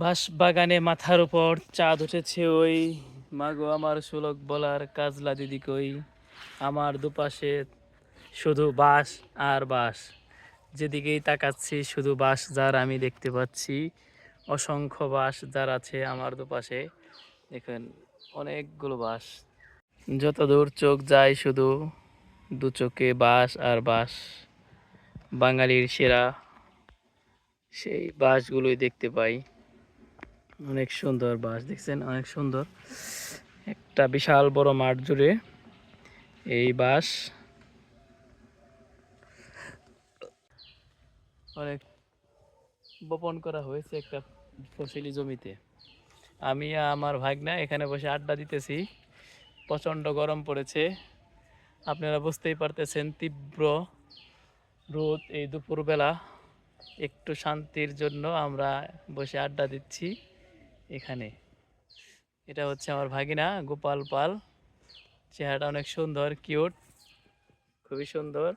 বাঁশ বাগানে মাথার উপর চাঁদ উঠেছে ওই, মাগো আমার শোলক বলার কাজলা দিদি কই। আমার দুপাশে শুধু বাঁশ আর বাঁশ, যেদিকেই তাকাচ্ছি শুধু বাঁশ যার আমি দেখতে পাচ্ছি। অসংখ্য বাঁশ যার আছে আমার দুপাশে, দেখেন অনেকগুলো বাঁশ। যত দূর চোখ যায় শুধু দু চোখে বাঁশ আর বাঁশ। বাঙালির সেরা সেই বাঁশগুলোই দেখতে পাই। অনেক সুন্দর বাঁশ, দেখছেন অনেক সুন্দর। একটা বিশাল বড় মাঠ জুড়ে এই বাঁশ অনেক বপন করা হয়েছে একটা ফসলি জমিতে। আমি আর আমার ভাগনা এখানে বসে আড্ডা দিতেছি। প্রচণ্ড গরম পড়েছে, আপনারা বুঝতেই পারতেছেন। তীব্র রোদ এই দুপুরবেলা, একটু শান্তির জন্য আমরা বসে আড্ডা দিচ্ছি এখানে। এটা হচ্ছে আমার ভাগিনা গোপাল পাল, চেহারাটা অনেক সুন্দর, কিউট, খুবই সুন্দর।